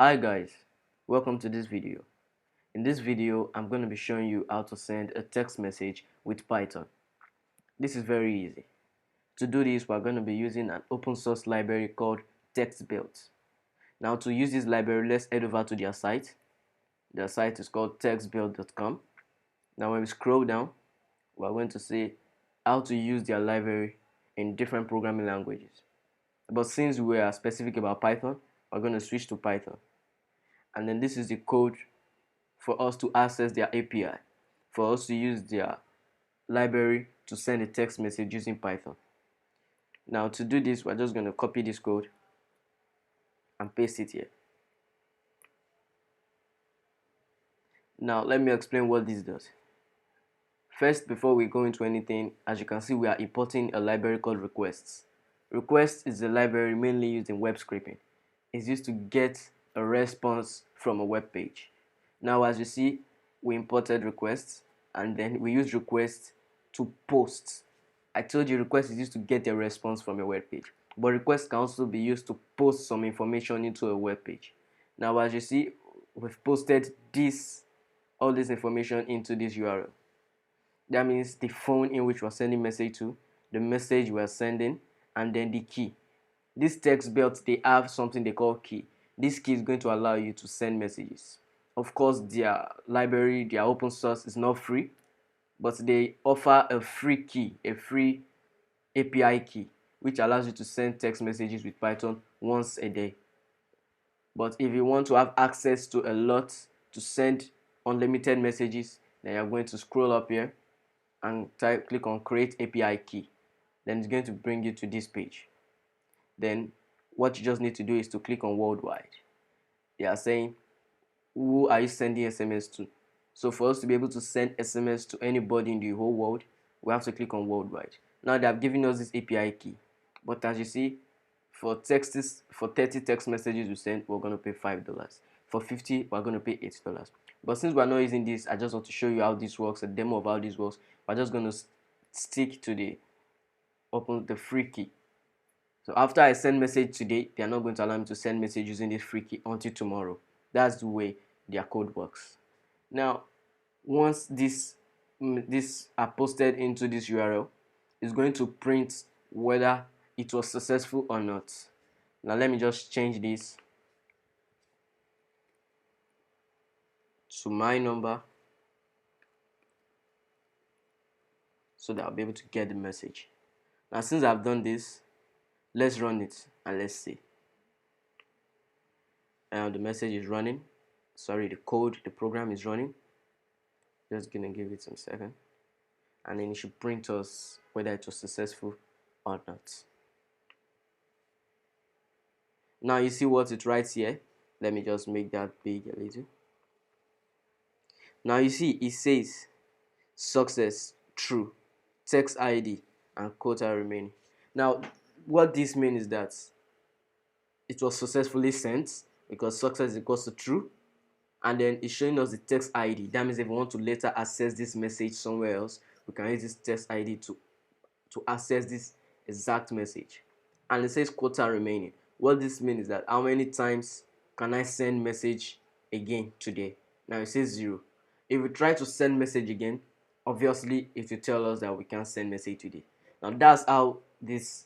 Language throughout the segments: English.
Hi guys, welcome to this video. In this video, I'm going to be showing you how to send a text message with Python. This is very easy. To do this, we're going to be using an open source library called textbelt. Now to use this library, let's head over to their site. Their site is called textbelt.com. Now when we scroll down, we're going to see how to use their library in different programming languages. But since we are specific about Python, we're going to switch to Python. And then this is the code for us to access their API, for us to use their library to send a text message using Python. Now to do this, we're just going to copy this code and paste it here. Now let me explain what this does. First, before we go into anything, as you can see, we are importing a library called requests. Requests is a library mainly used in web scraping. It's used to get a response from a web page. Now as you see, we imported requests and then we use requests to post. I told you request is used to get a response from a web page, but requests can also be used to post some information into a web page. Now as you see, we've posted all this information into this URL. That means the phone in which we're sending message to, the message we're sending, and then the key. This text belt, they have something they call key. This key is going to allow you to send messages. Of course, their library, their open source is not free, but they offer a free key, a free API key, which allows you to send text messages with Python once a day. But if you want to have access to a lot, to send unlimited messages, then you're going to scroll up here and click on create API key. Then it's going to bring you to this page. Then what you just need to do is to click on worldwide. They are saying, who are you sending SMS to? So for us to be able to send SMS to anybody in the whole world, we have to click on worldwide. Now they have given us this API key, but as you see, for 30 text messages we send, we're going to pay $5. For 50, we're going to pay $8. But since we're not using this, I just want to show you how this works, a demo of how this works. We're just going to stick to the free key. So after I send message today, they are not going to allow me to send message using this free key until tomorrow. That's the way their code works. Now, once these are posted into this URL, it's going to print whether it was successful or not. Now let me just change this to my number so that I'll be able to get the message. Now since I've done this, let's run it and let's see. And the message is running. Sorry, the program is running. Just gonna give it some second, and then it should print us whether it was successful or not. Now you see what it writes here. Let me just make that big a little. Now you see it says success, true, text ID, and quota remaining. Now what this means is that it was successfully sent because success is equals to true, and then it's showing us the text ID. That means if we want to later access this message somewhere else, we can use this text ID to access this exact message. And it says quota remaining. What this means is that how many times can I send message again today? Now it says 0. If we try to send message again, obviously it will tell us that we can't send message today. Now that's how this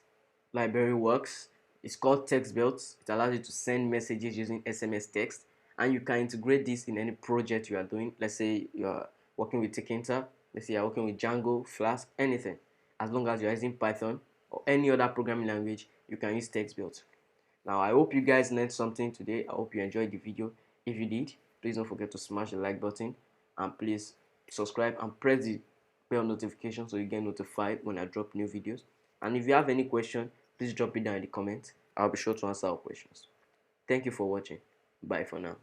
library works. It's called textbelt. It allows you to send messages using SMS text, and you can integrate this in any project you are doing. Let's say you're working with Tekinter, let's say you're working with Django, Flask, anything. As long as you're using Python or any other programming language, you can use textbelt. Now I hope you guys learned something today. I hope you enjoyed the video. If you did, please don't forget to smash the like button, and please subscribe and press the bell notification so you get notified when I drop new videos. And if you have any question, please drop it down in the comments. I'll be sure to answer our questions. Thank you for watching. Bye for now.